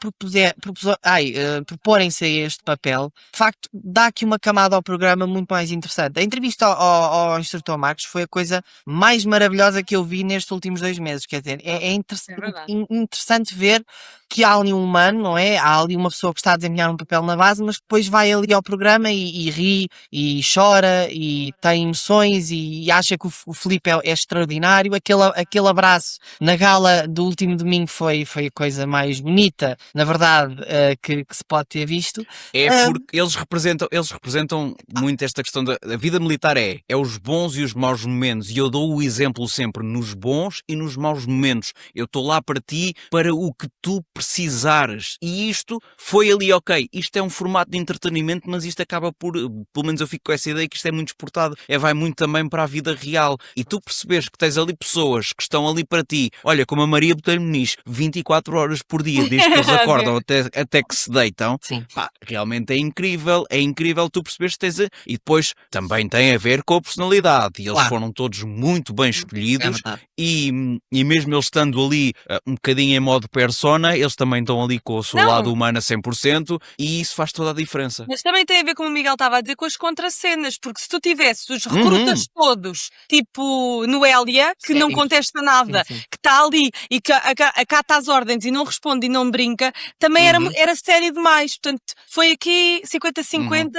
proporem-se a este papel, de facto, dá aqui uma camada ao programa muito mais interessante. A entrevista ao instrutor Marcos foi a coisa mais maravilhosa que eu vi nestes últimos 2 meses. Quer dizer, é verdade. interessante ver que há ali um humano, não é? Há ali uma pessoa que está a desempenhar um papel na base, mas depois vai ali ao programa e ri, e chora, e tem emoções, e acha que o Filipe é extraordinário. Aquele abraço na gala do último domingo foi a coisa mais bonita, na verdade, que se pode ter visto. É porque eles representam muito esta questão da vida militar é os bons e os maus momentos, e eu dou o exemplo sempre nos bons e nos maus momentos. Eu estou lá para ti, para o que tu precisares, e isto foi ali, ok, isto é um formato de entretenimento, mas isto acaba por, pelo menos eu fico com essa ideia que isto é muito exportado, vai muito também para a vida real, e tu percebes que tens ali pessoas que estão ali para ti, olha, como a Maria Botelho Muniz, 24 horas por dia, desde que eles acordam até que se deitam. Sim. Pá, realmente é incrível tu percebes que tens e depois também tem a ver com a personalidade, e eles Claro. foram todos muito bem É escolhidos, verdade. e mesmo eles estando ali um bocadinho em modo persona, eles também estão ali com o seu Não. lado humano a 100%, e isso faz toda a diferença. Mas também tem a ver, como o Miguel estava a dizer, com as contracenas, porque se tu tivesses os recrutas todos, tipo Noélia, que não Sim. contesta nada, Sim, sim. que está ali e que acata as ordens e não responde e não brinca, também era sério demais. Portanto, foi aqui 50-50,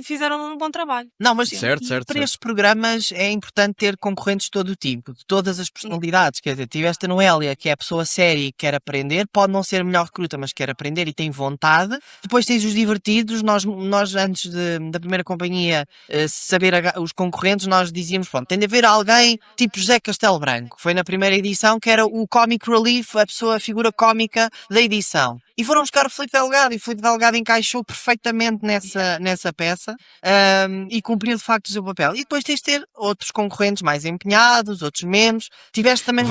fizeram um bom trabalho. Não, mas Certo. para estes programas é importante ter concorrentes de todo o tipo, de todas as personalidades. Quer dizer, tiveste a Noélia, que é a pessoa séria e quer aprender, pode não ser a melhor recruta, mas quer aprender e tem vontade. Depois tens os divertidos. Nós antes da primeira companhia saber os concorrentes, nós dizíamos, pronto, tem de haver alguém tipo José Castelo Branco. Foi na primeira edição que era o comic relief, a figura cómica da edição. E foram buscar o Filipe Delgado, e o Filipe Delgado encaixou perfeitamente nessa peça e cumpriu de facto o seu papel. E depois tens de ter outros concorrentes mais empenhados, outros menos. Tiveste também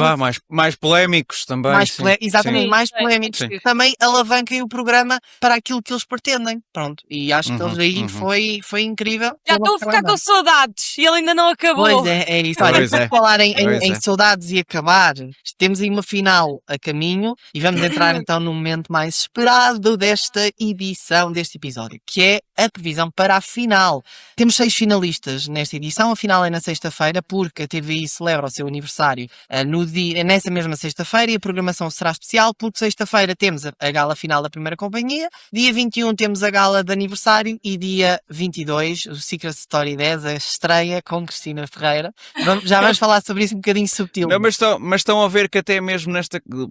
Mais polémicos também. exatamente, Sim. mais Sim. polémicos, Sim. que também alavanquem o programa para aquilo que eles pretendem. Pronto, e acho que eles aí foi incrível. Já estou a ficar com saudades e ele ainda não acabou. Pois é isso. Olha, Pois por é. falar em Pois é. saudades e acabar, temos aí uma final a caminho e vamos entrar então no momento mais esperado desta edição, deste episódio, que é a previsão para a final. Temos 6 finalistas nesta edição, a final é na sexta-feira, porque a TVI celebra o seu aniversário nessa mesma sexta-feira, e a programação será especial, porque sexta-feira quinta-feira temos a gala final da primeira companhia, dia 21 temos a gala de aniversário e dia 22 o Secret Story 10, a estreia com Cristina Ferreira. Já vamos falar sobre isso um bocadinho subtil. Não, mas estão a ver que até mesmo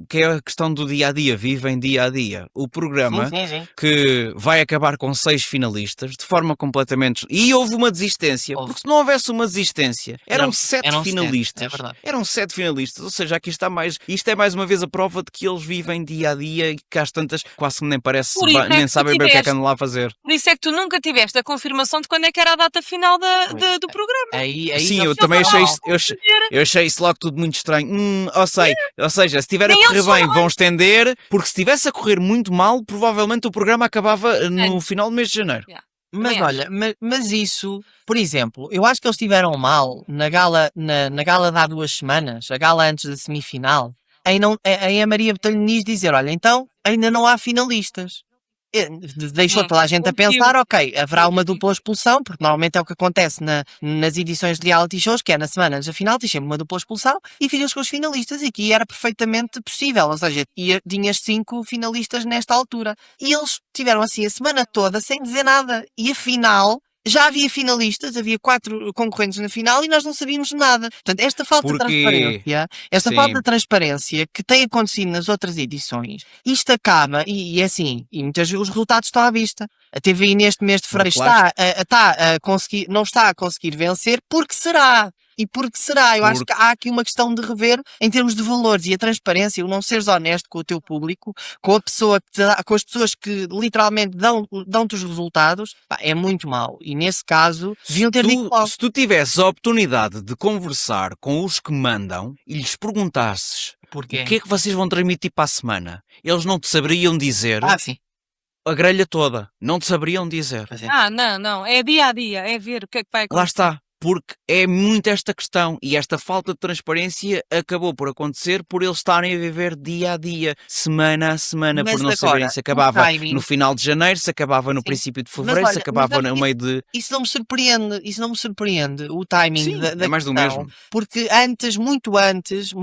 que é a questão do dia-a-dia, vivem dia-a-dia. O programa Sim. que vai acabar com 6 finalistas, de forma completamente... E houve uma desistência, porque se não houvesse uma desistência, eram 7 finalistas. É verdade. Eram 7 finalistas, ou seja, aqui está mais... Isto é mais uma vez a prova de que eles vivem dia-a-dia e que às tantas quase que nem parece, nem sabem bem o que é que andam lá a fazer. Por isso é que tu nunca tiveste a confirmação de quando é que era a data final do programa. Sim, eu também achei isso, eu achei isso logo tudo muito estranho. Ou seja, se estiver a correr bem, vão estender, porque se estivesse a correr muito mal, provavelmente o programa acabava no final do mês de janeiro. Mas olha, mas isso, por exemplo, eu acho que eles estiveram mal na gala de há 2 semanas, a gala antes da semifinal, em a Maria Botelho Muniz dizer, olha, então ainda não há finalistas. Deixou toda a gente a pensar, ok, haverá uma dupla expulsão, porque normalmente é o que acontece nas edições de reality shows, que é na semana antes da final, tens sempre uma dupla expulsão e ficas com os finalistas, e aqui era perfeitamente possível, ou seja, tinhas 5 finalistas nesta altura. E eles tiveram assim a semana toda sem dizer nada, e afinal... Já havia finalistas, havia 4 concorrentes na final e nós não sabíamos nada. Portanto, esta falta de transparência que tem acontecido nas outras edições, isto acaba, e assim, e muitas vezes os resultados estão à vista. A TVI neste mês de fevereiro não está a conseguir vencer, porque será? E porque será? Eu acho que há aqui uma questão de rever em termos de valores e a transparência, o não seres honesto com o teu público, com com as pessoas que literalmente dão-te os resultados, é muito mau. E nesse caso, deviam ter dito logo. Se tu tivesses a oportunidade de conversar com os que mandam e lhes perguntasses o que é que vocês vão transmitir para a semana, eles não te saberiam dizer Sim. a grelha toda. Não te saberiam dizer. Não. É dia a dia, é ver o que é que vai acontecer. Lá está. Porque é muito esta questão e esta falta de transparência acabou por acontecer por eles estarem a viver dia a dia, semana a semana, por não saberem se acabava no final de janeiro, se acabava no princípio de fevereiro, se acabava no meio de... Isso não me surpreende, o timing da é mais do questão, mesmo. porque muito antes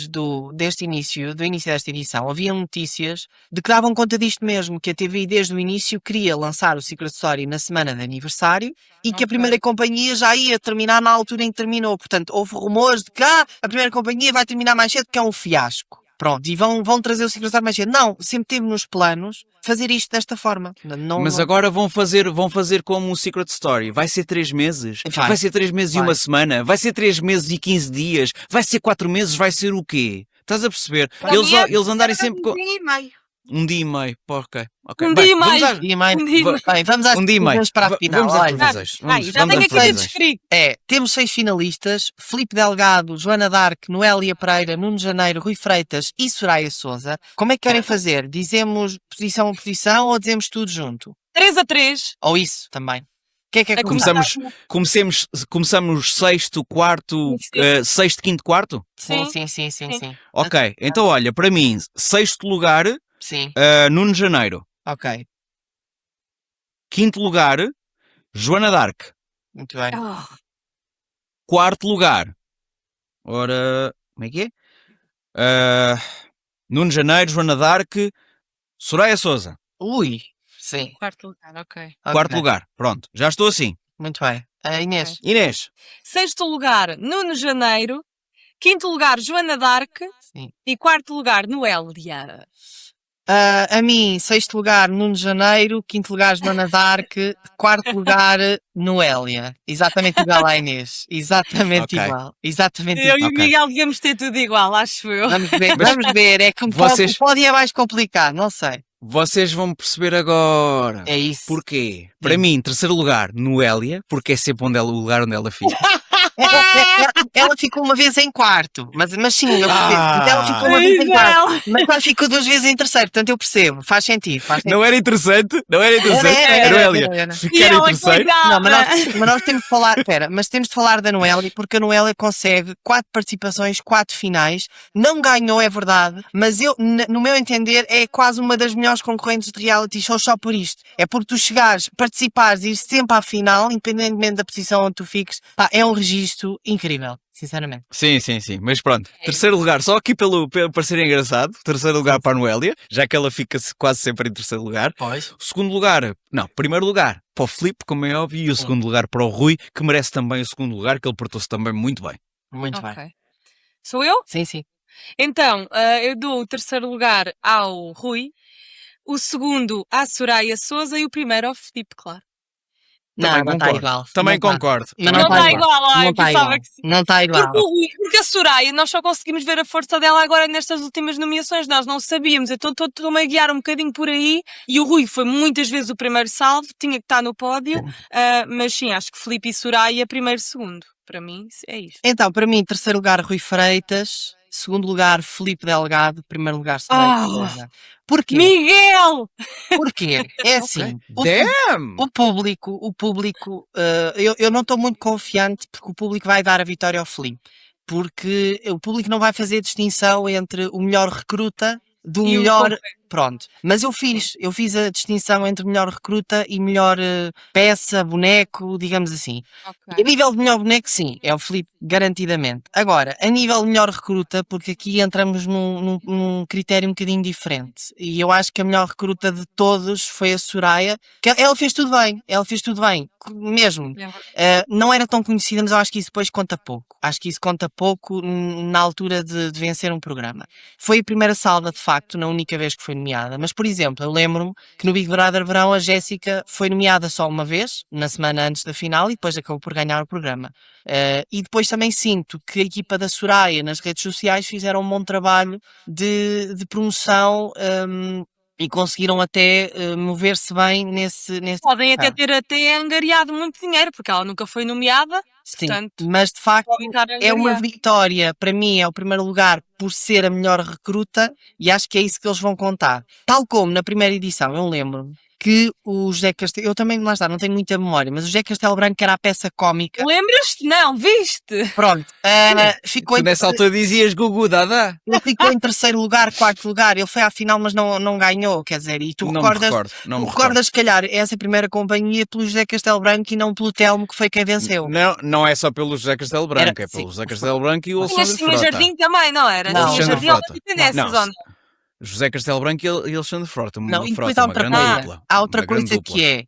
do início desta edição, havia notícias de que davam conta disto mesmo, que a TVI desde o início queria lançar o Secret Story na semana de aniversário e que a primeira companhia já ia terminar na altura em que terminou. Portanto, houve rumores de que a primeira companhia vai terminar mais cedo, que é um fiasco. Pronto, e vão trazer o Secret Story mais cedo. Não, sempre teve nos planos fazer isto desta forma. Mas agora vão fazer como um Secret Story. Vai ser 3 meses? Vai ser 3 meses e uma semana? Vai ser 3 meses e 15 dias? Vai ser 4 meses? Vai ser o quê? Estás a perceber? Eles andarem sempre com... 1 dia e meio. Ok. Um dia e meio. Vamos para a final. Já tenho aqui desferido. Temos 6 finalistas: Filipe Delgado, Joana Dark, Noélia Pereira, Nuno Janeiro, Rui Freitas e Soraya Souza. Como é que querem fazer? Dizemos posição a posição ou dizemos tudo junto? 3-3. Ou isso também. O que é Começamos sexto, quarto, sexto, quinto, quarto? Sim. Ok, então olha, para mim, sexto lugar, sim. Nuno Janeiro. Ok. Quinto lugar, Joana Dark. Muito bem. Quarto lugar, ora, como é que é? Nuno Janeiro, Joana Dark, Soraya Souza. Ui, sim. Quarto lugar, ok. Quarto lugar, pronto, já estou assim. Muito bem. Inês. Inês. Sexto lugar, Nuno Janeiro. Quinto lugar, Joana Dark. Sim. E quarto lugar, Noélia. A mim, sexto lugar, Nuno Janeiro. Quinto lugar, Joana Dark. Quarto lugar, Noélia. Exatamente igual à Inês. Exatamente igual. Eu e o Miguel devemos ter tudo igual, acho eu. Vamos ver. É que o pódio é mais complicado, não sei. Vocês vão perceber agora. É isso. Porquê? Para mim, terceiro lugar, Noélia, porque é sempre o lugar onde ela fica. Ela ficou uma vez em quarto, mas sim, ela ficou uma vez em quarto, mas ela ficou 2 vezes em terceiro, portanto eu percebo, faz sentido. Não era interessante? Noélia, ficar em terceiro? Não, mas nós temos de falar, mas temos de falar da Noélia, porque a Noélia consegue 4 participações, 4 finais, não ganhou, é verdade, mas no meu entender, é quase uma das melhores concorrentes de reality show só por isto. É porque tu chegares, participares e ir sempre à final, independentemente da posição onde tu fiques, é um registro incrível. sinceramente. Sim, mas pronto. Terceiro lugar, só aqui para ser engraçado, terceiro lugar para a Noélia, já que ela fica quase sempre em terceiro lugar. Pois. O segundo lugar, não, primeiro lugar para o Filipe, como é óbvio, e o segundo lugar para o Rui, que merece também o segundo lugar, que ele portou-se também muito bem. Muito bem. Ok. Sou eu? Sim. Então, eu dou o terceiro lugar ao Rui, o segundo à Soraya Souza e o primeiro ao Filipe, claro. Não está concordo. igual. Também Não tá. concordo. Mas Não está igual, Não eu está pensava igual. que sim. Não está igual. Porque a Soraya, nós só conseguimos ver a força dela agora nestas últimas nomeações, nós não sabíamos, então estou-me a guiar um bocadinho por aí, e o Rui foi muitas vezes o primeiro salvo, tinha que estar no pódio, mas sim, acho que Filipe e Soraya, primeiro e segundo, para mim é isto. Então, para mim, terceiro lugar, Rui Freitas. Segundo lugar, Filipe Delgado. Primeiro lugar, Soraya Souza. Porquê? Miguel! Porquê? É assim, Damn! o público, eu não estou muito confiante porque o público vai dar a vitória ao Filipe. Porque o público não vai fazer distinção entre o melhor recruta do E o melhor. concorrente. Pronto. Mas eu fiz a distinção entre melhor recruta e melhor peça, boneco, digamos assim. E a nível de melhor boneco, sim, é o Filipe, garantidamente. Agora, a nível de melhor recruta, porque aqui entramos num critério um bocadinho diferente. E eu acho que a melhor recruta de todos foi a Soraya, que ela fez tudo bem, mesmo. Não era tão conhecida, mas eu acho que isso depois conta pouco. Acho que isso conta pouco na altura de vencer um programa. Foi a primeira salva, de facto, na única vez que foi nomeada. Mas, por exemplo, eu lembro-me que no Big Brother Verão a Jéssica foi nomeada só uma vez, na semana antes da final, e depois acabou por ganhar o programa. E depois também sinto que a equipa da Soraya nas redes sociais fizeram um bom trabalho de promoção. E conseguiram até mover-se bem nesse Podem até ter angariado muito dinheiro, porque ela nunca foi nomeada. Sim, Portanto, mas de facto podem estar a é uma angariar. vitória, para mim é o primeiro lugar por ser a melhor recruta e acho que é isso que eles vão contar. Tal como na primeira edição, eu lembro-me que o José Castelo, eu também lá está, não tenho muita memória, mas o José Castelo Branco era a peça cómica. Lembras-te? Não, viste? Pronto, ficou Tu nessa altura dizias Gugu Dada? ele ficou em terceiro lugar, quarto lugar, ele foi à final mas não ganhou, quer dizer, e tu Não me recordas, recordo. Não tu me recordas se calhar essa primeira companhia pelo José Castelo Branco e não pelo Telmo que foi quem venceu. Não é só pelo José Castelo Branco, é Sim. pelo José Castelo Branco e o Tinha Alexandre Sinha Frota. Jardim também, não era? Não. Sinha Alexandre Jardim, Frota. ela fica nessas, Não, ou não? José Castelo Branco e Alexandre Frota. Não, e depois Frota, há uma outra grande coisa. dupla. Há outra Uma grande coisa dupla. que é.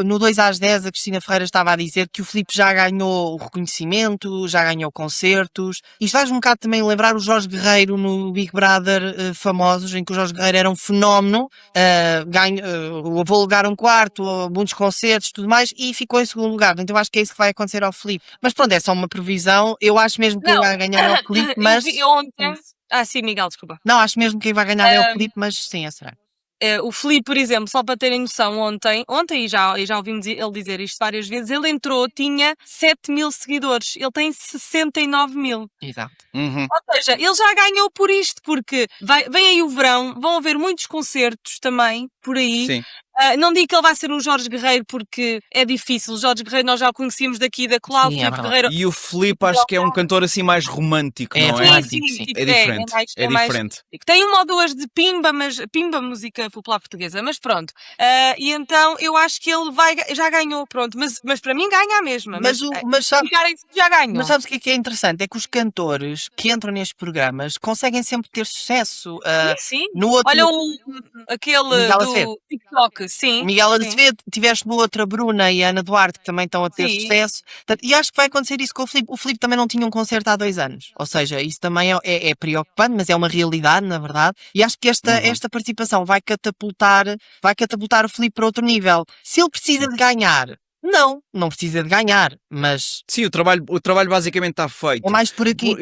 No 2-10 a Cristina Ferreira estava a dizer que o Filipe já ganhou o reconhecimento, já ganhou concertos. Isto faz um bocado também lembrar o Jorge Guerreiro no Big Brother Famosos, em que o Jorge Guerreiro era um fenómeno, levou lugar um quarto, muitos concertos, tudo mais, e ficou em segundo lugar. Então eu acho que é isso que vai acontecer ao Filipe. Mas pronto, é só uma previsão. Eu acho mesmo que ele vai ganhar é o Filipe, mas... Ontem... sim, Miguel, desculpa. Não, acho mesmo que quem vai ganhar é o Filipe, mas sim, é será. O Filipe, por exemplo, só para terem noção, ontem e já ouvimos ele dizer isto várias vezes, ele entrou, tinha 7.000 seguidores, ele tem 69.000. Exato. Ou seja, ele já ganhou por isto, porque vem aí o verão, vão haver muitos concertos também, por aí. Sim. Não digo que ele vai ser um Jorge Guerreiro porque é difícil. O Jorge Guerreiro nós já o conhecíamos daqui da Colau. Sim, é Filipe verdade. Guerreiro E o Filipe acho que é um cantor assim mais romântico, É não é? romântico, sim. É diferente. É mais diferente. tem uma ou duas de Pimba, mas Pimba, música popular portuguesa, mas pronto. E então eu acho que ele já ganhou, pronto. Mas para mim ganha a mesma. Mas sabe, Já ganhou. mas sabes o que é interessante? É que os cantores que entram nestes programas conseguem sempre ter sucesso. Sim. No outro, Olha aquele Miguel do Acevedo. TikTok, sim. o Miguel sim. Acevedo, tiveste no outro a Bruna e a Ana Duarte que também estão a ter Sim. sucesso. Portanto, e acho que vai acontecer isso com o Filipe. O Filipe também não tinha um concerto há 2 anos. Ou seja, isso também é preocupante, mas é uma realidade, na verdade. E acho que esta participação vai catapultar o Filipe para outro nível. Se ele precisa de ganhar, não precisa de ganhar, mas Sim, o trabalho basicamente está feito. é mais por aqui.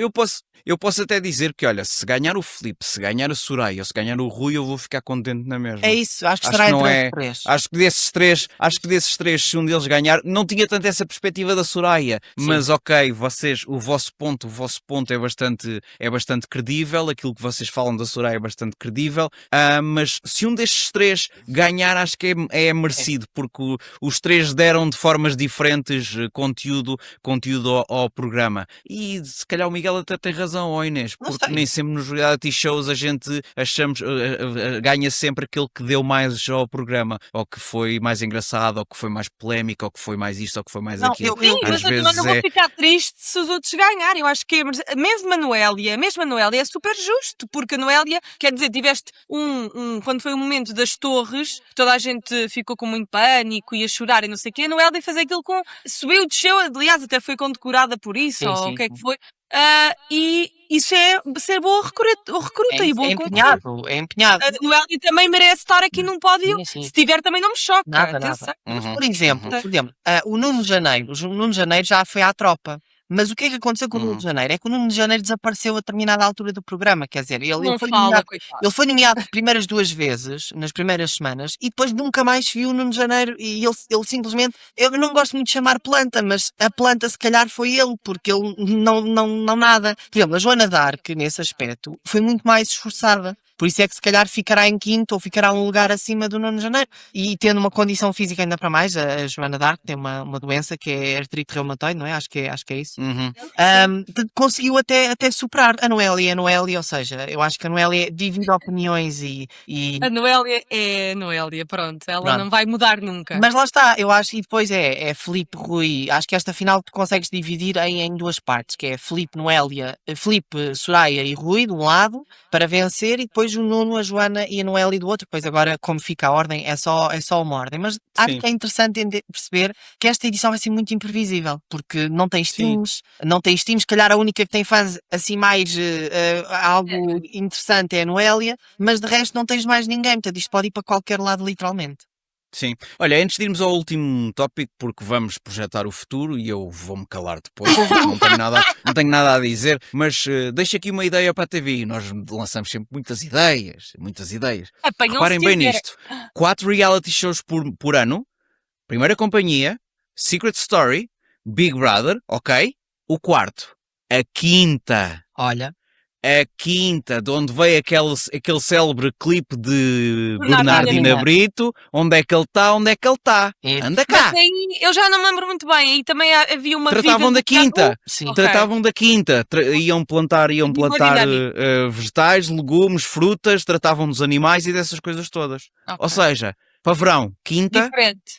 Eu posso até dizer que, olha, se ganhar o Filipe, se ganhar a Soraya ou se ganhar o Rui, eu vou ficar contente na mesma. É isso, acho que Acho será que não entre é- os três. Acho que desses três, se um deles ganhar, não tinha tanto essa perspectiva da Soraya, Sim. mas ok, o vosso ponto é bastante credível, aquilo que vocês falam da Soraya é bastante credível, mas se um destes três ganhar, acho que é merecido, porque os três deram de formas diferentes conteúdo ao programa. E se calhar o Miguel até tem razão, ó Inês, Não porque sei. nem sempre nos reality shows a gente achamos, ganha sempre aquele que deu mais ao programa, ou que foi mais engraçado, ou que foi mais polémico, ou que foi mais isto, ou que foi mais Não, aquilo. Sim, Às mas eu também vezes não vou é. ficar triste se os outros ganharem. Eu acho que mesmo a Noélia é super justo, porque a Noélia, quer dizer, tiveste quando foi o momento das torres, toda a gente ficou com muito pânico e a chorar e não sei o quê, a Noélia fez aquilo subiu, desceu, aliás, até foi condecorada por isso, Sim, ou sim, o que é que sim. foi. E isso é ser boa recruta e boa É concorrente. empenhado, é empenhado. A Noélia também merece estar aqui num pódio. Sim, sim. Se tiver, também não me choca. Nada, Atenção. nada. Mas, Uhum, por exemplo, uhum. o Nuno Janeiro já foi à tropa. Mas o que é que aconteceu com o Nuno de Janeiro? É que o Nuno de Janeiro desapareceu a determinada altura do programa. Quer dizer, Não fala, coitado. ele foi nomeado as primeiras 2 vezes, nas primeiras semanas, e depois nunca mais se viu o Nuno de Janeiro. E ele simplesmente. Eu não gosto muito de chamar planta, mas a planta se calhar foi ele, porque ele não nada. Por exemplo, a Joana d'Arc, nesse aspecto, foi muito mais esforçada. Por isso é que se calhar ficará em quinto ou ficará um lugar acima do Nuno de Janeiro. E tendo uma condição física ainda para mais, a Joana d'Arc tem uma doença que é artrite reumatoide, não é? Acho que é isso. Uhum. Conseguiu até superar a Noélia, ou seja, eu acho que a Noélia divide opiniões e A Noélia é a Noélia, pronto. Ela Pronto. não vai mudar nunca. mas lá está, eu acho, e depois é Filipe, Rui, acho que esta final tu consegues dividir em 2 partes, que é Filipe, Soraya e Rui de um lado, para vencer, e depois o Nuno, a Joana e a Noélia do outro, depois agora como fica a ordem, é só uma ordem, mas acho Sim. que é interessante perceber que esta edição vai ser muito imprevisível, porque não tem teams, se calhar a única que tem fãs assim mais algo interessante é a Noélia, mas de resto não tens mais ninguém, portanto isto pode ir para qualquer lado literalmente. Sim. Olha, antes de irmos ao último tópico, porque vamos projetar o futuro e eu vou-me calar depois, não tenho nada a dizer, mas deixo aqui uma ideia para a TV. Nós lançamos sempre muitas ideias. Apanham-se Reparem bem dizer. nisto. 4 reality shows por ano. Primeira Companhia, Secret Story, Big Brother, ok? O quarto, a quinta. Olha, A quinta, de onde veio aquele célebre clipe de Bernardina Bernardina Brito. Onde é que ele está? Esse. Anda Mas cá! aí, eu já não me lembro muito bem. Aí também havia uma Tratavam vida da do campo. quinta. sim. Ok. Tratavam da quinta. Iam plantar Biodinâmico. vegetais, legumes, frutas, tratavam dos animais e dessas coisas todas. Ok. Ou seja, para verão, quinta.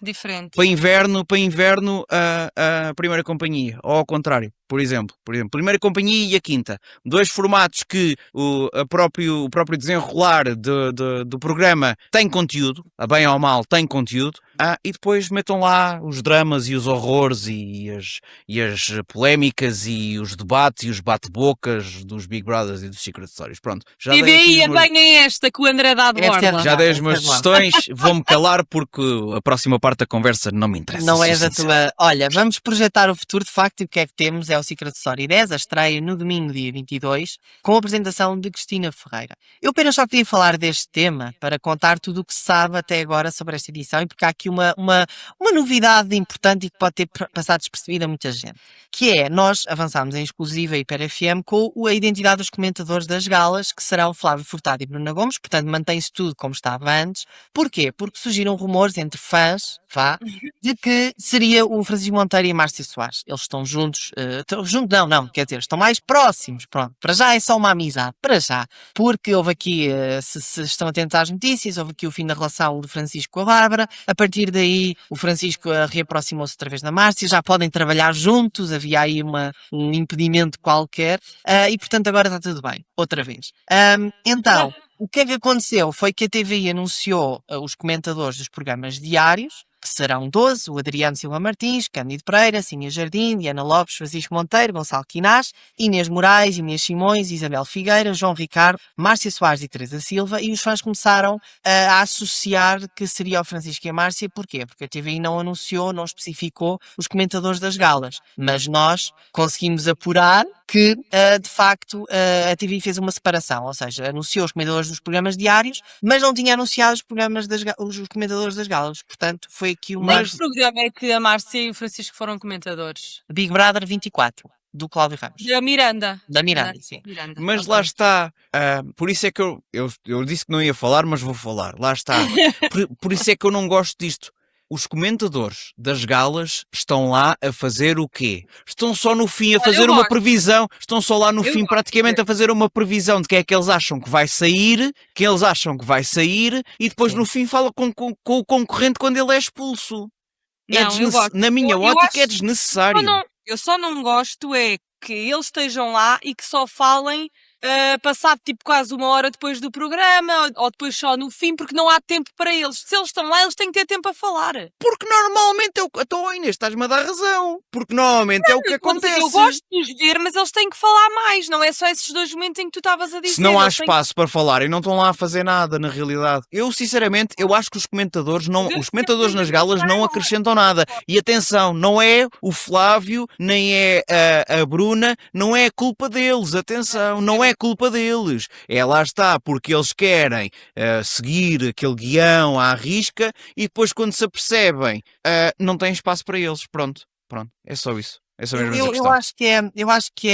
Diferente. Para inverno, a Primeira Companhia. Ou ao contrário, por exemplo, Primeira Companhia e a quinta. 2 formatos que o próprio desenrolar do programa tem conteúdo, a bem ou ao mal tem conteúdo, e depois metam lá os dramas e os horrores e as polémicas e os debates e os bate-bocas dos Big Brothers e dos Secret Stories. Pronto. Já E dei aqui daí os meus- apanhem esta que o André dá de Esta é borla. já dei as minhas Essa é lá. sugestões, vou-me calar porque a próxima parte da conversa não me interessa. Não sou és a sincero. tua. Olha, vamos projetar o futuro de facto e o que é que temos é o Secret Story 10, a estreia no domingo, dia 22, com a apresentação de Cristina Ferreira. Eu apenas só queria falar deste tema para contar tudo o que se sabe até agora sobre esta edição e porque há aqui uma novidade importante e que pode ter passado despercebida a muita gente, que é, nós avançámos em exclusiva e para FM com a identidade dos comentadores das galas, que serão Flávio Furtado e Bruna Gomes, portanto mantém-se tudo como estava antes. Porquê? Porque surgiram rumores entre fãs, de que seria o Francisco Monteiro e a Márcia Soares. Eles estão juntos, quer dizer, estão mais próximos, pronto. Para já é só uma amizade, para já. Porque houve aqui, se estão atentos às notícias, houve aqui o fim da relação do Francisco com a Bárbara, a partir daí o Francisco reaproximou-se outra vez da Márcia, já podem trabalhar juntos, havia aí um impedimento qualquer, e portanto agora está tudo bem, outra vez. Então, o que é que aconteceu? Foi que a TVI anunciou os comentadores dos programas diários, que serão 12, o Adriano Silva Martins, Cândido Pereira, Cíntia Jardim, Diana Lopes, Francisco Monteiro, Gonçalo Quinás, Inês Moraes, Inês Simões, Isabel Figueira, João Ricardo, Márcia Soares e Teresa Silva, e os fãs começaram a associar que seria o Francisco e a Márcia. Porquê? Porque a TVI não anunciou, não especificou os comentadores das galas, mas nós conseguimos apurar que, de facto, a TVI fez uma separação, ou seja, anunciou os comentadores dos programas diários, mas não tinha anunciado os comentadores das galas. Portanto, foi aqui uma Mas que programa é que a Márcia e o Francisco foram comentadores? Big Brother 24, do Cláudio Ramos. Da Miranda. Da Miranda, sim. Miranda. Mas Ok. lá está, por isso é que eu disse que não ia falar, mas vou falar. Lá está. Por isso é que eu não gosto disto. Os comentadores das galas estão lá a fazer o quê? Estão só no fim a Olha, fazer eu uma gosto. previsão, estão só lá no Eu fim gosto, praticamente a fazer uma previsão de que é que eles acham que vai sair, e depois Sim. no fim fala com o concorrente quando ele é expulso. Não, eu gosto. Na minha Eu ótica é acho- desnecessário. Eu só não gosto é que eles estejam lá e que só falem passado tipo quase uma hora depois do programa ou depois só no fim, porque não há tempo para eles. Se eles estão lá, eles têm que ter tempo a falar. Porque normalmente Então, Inês, estás-me a dar razão. Porque normalmente é o que acontece. Eu gosto de os ver, mas eles têm que falar mais, não é só esses 2 momentos em que tu estavas a dizer. Se não há eles têm espaço para falar e não estão lá a fazer nada, na realidade. Eu, sinceramente, eu acho que os comentadores nas galas não acrescentam nada. E atenção, não é o Flávio, nem é a Bruna, não é culpa deles. Atenção, não é culpa deles. Lá está, porque eles querem seguir aquele guião à risca e depois quando se apercebem, não tem espaço para eles. Pronto, é só isso. É só mesmo essa Eu questão. acho que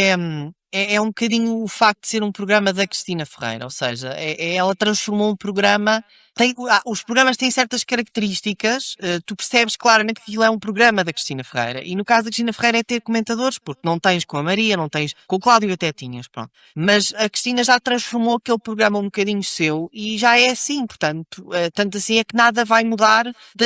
é um bocadinho o facto de ser um programa da Cristina Ferreira, ou seja, ela transformou um programa. Os programas têm certas características, tu percebes claramente que aquilo é um programa da Cristina Ferreira, e no caso da Cristina Ferreira é ter comentadores, porque não tens com a Maria, não tens com o Cláudio, até tinhas, pronto. Mas a Cristina já transformou aquele programa um bocadinho seu e já é assim, portanto, tanto assim é que nada vai mudar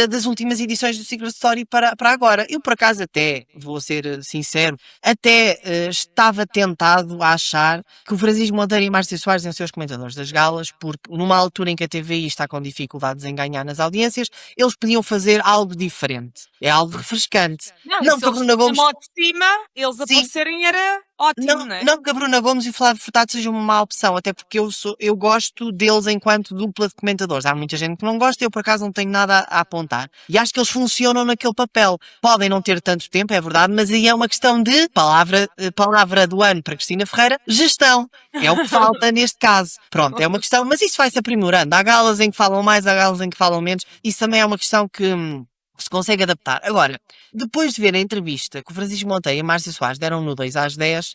das últimas edições do Secret Story para agora. Eu, por acaso, até, vou ser sincero, até estava tentado a achar que o Francisco Monteiro e Márcio Soares iam ser os comentadores das galas, porque numa altura em que a TVI está com dificuldades em ganhar nas audiências, eles podiam fazer algo diferente. É algo refrescante. Não, se eles Bruna Gomes. tinham de cima, eles Sim. aparecerem era ótimo, não é? Não que a Bruna Gomes e o Flávio Furtado sejam uma má opção, até porque eu gosto deles enquanto dupla de comentadores. Há muita gente que não gosta, eu por acaso não tenho nada a apontar. E acho que eles funcionam naquele papel. Podem não ter tanto tempo, é verdade, mas aí é uma questão de palavra do ano para Cristina Ferreira, gestão. É o que falta neste caso. Pronto, é uma questão, mas isso vai se aprimorando. Há galas em que falam mais, há galas em que falam menos. Isso também é uma questão que se consegue adaptar. Agora, depois de ver a entrevista que o Francisco Monteiro e a Márcia Soares deram no 2 às 10,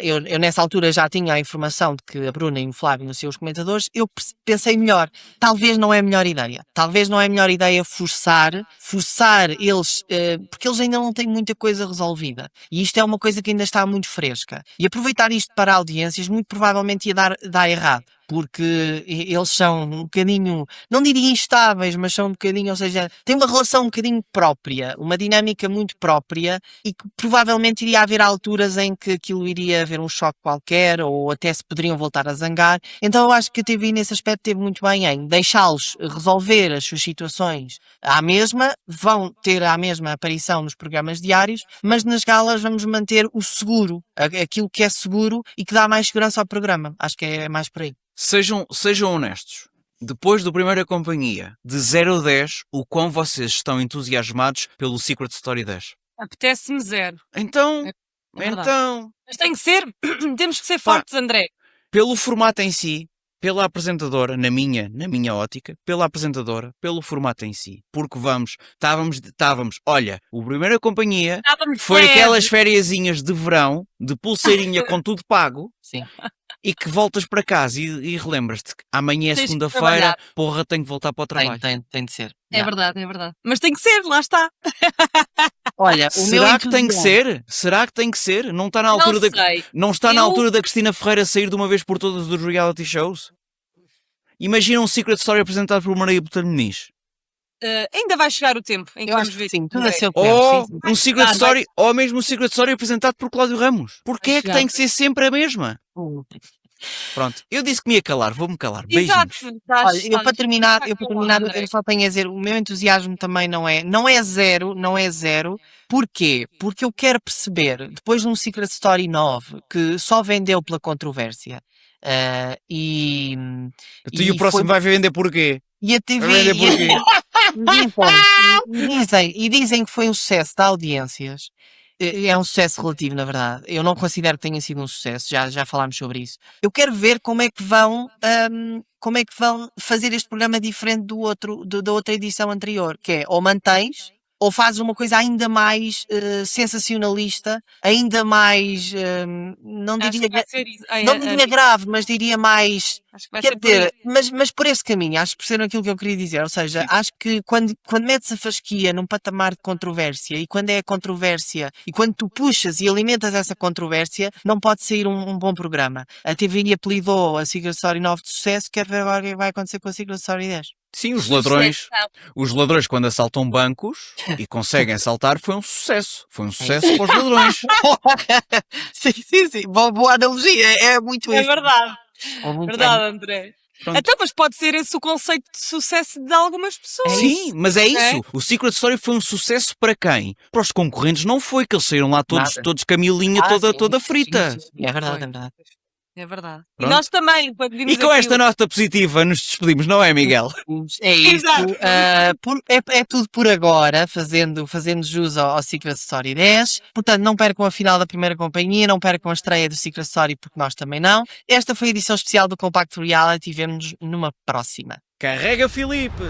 eu nessa altura já tinha a informação de que a Bruna e o Flávio iam ser os comentadores, eu pensei melhor. Talvez não é a melhor ideia. Talvez não é a melhor ideia forçar eles, porque eles ainda não têm muita coisa resolvida. E isto é uma coisa que ainda está muito fresca. E aproveitar isto para audiências muito provavelmente ia dar errado. Porque eles são um bocadinho, não diria instáveis, mas são um bocadinho, ou seja, têm uma relação um bocadinho própria, uma dinâmica muito própria e que provavelmente iria haver alturas em que aquilo iria haver um choque qualquer ou até se poderiam voltar a zangar. Então eu acho que a TV nesse aspecto teve muito bem em deixá-los resolver as suas situações à mesma, vão ter a mesma aparição nos programas diários, mas nas galas vamos manter o seguro, aquilo que é seguro e que dá mais segurança ao programa. Acho que é mais por aí. Sejam honestos. Depois do Primeira Companhia, de 0 a 10, o quão vocês estão entusiasmados pelo Secret Story 10? Apetece-me 0. Então, verdade. então, Mas tem que ser, temos que ser Pá. fortes, André. pelo formato em si, pela apresentadora, na minha ótica, pela apresentadora, pelo formato em si. Porque estávamos, olha, o Primeira Companhia Estávamos foi leve. aquelas fériasinhas de verão, de pulseirinha com tudo pago, Sim. e que voltas para casa e relembras-te que amanhã é Tens que segunda-feira, trabalhar. porra, tenho que voltar para o trabalho. Tem de ser. É verdade, é verdade. Mas tem que ser, lá está. Olha, o meu Será que tem que entusiasmo- ser? Será que tem que ser? Não está na altura Não sei. Não está na Eu- altura da Cristina Ferreira sair de uma vez por todas dos reality shows? Imagina um Secret Story apresentado por Maria Botelho Muniz. Ainda vai chegar o tempo em que Eu vamos acho ver. que sim, tudo a André. seu tempo. Ou sim. um Secret vai- Story, ou mesmo um Secret Story apresentado por Cláudio Ramos. Porquê é que chegar. tem que ser sempre a mesma? Pronto, eu disse que me ia calar, vou-me calar. Beijinhos. Exato. Olha, eu para terminar, André. eu só tenho a dizer, o meu entusiasmo também não é zero. Porquê? Porque eu quero perceber, depois de um Secret Story 9, que só vendeu pela controvérsia, e E o próximo vai vender porquê? a Vai TV vender porquê? dizem que foi um sucesso de audiências. É um sucesso relativo, na verdade. Eu não considero que tenha sido um sucesso, já falámos sobre isso. Eu quero ver como é que vão fazer este programa diferente da outra edição anterior, que é ou mantens ou fazes uma coisa ainda mais sensacionalista, ainda mais, não Acho diria, que vai ser isso. não diria grave, mas diria mais Acho que vai Quer ser por aí. dizer, mas por esse caminho, acho que perceberam aquilo que eu queria dizer. Ou seja, Sim. acho que quando metes a fasquia num patamar de controvérsia e quando é controvérsia e quando tu puxas e alimentas essa controvérsia, não pode sair um bom programa. A TVI apelidou a Secret Story 9 de sucesso, quero ver agora o que vai acontecer com a Secret Story 10. Sim, Sucessão. os ladrões quando assaltam bancos e conseguem assaltar foi um sucesso. Foi um sucesso para os ladrões. Sim. Boa analogia, é muito É isso. verdade. É muito- Verdade, André. Pronto. Então, mas pode ser esse o conceito de sucesso de algumas pessoas. Sim, mas é É. isso. O Secret Story foi um sucesso para quem? Para os concorrentes não foi, que eles saíram lá todos, Nada. todos com a milinha sim, toda sim, frita. sim. É verdade, Foi. é verdade. É verdade. E Pronto. nós também, quando vimos E com esta aquilo- nota positiva nos despedimos, não é, Miguel? É isso. Exato. É tudo por agora, fazendo jus ao Secret Story 10. Portanto, não percam a final da primeira companhia, não percam a estreia do Secret Story, porque nós também não. Esta foi a edição especial do Compacto Reality. Vemo-nos numa próxima. Carrega, Filipe!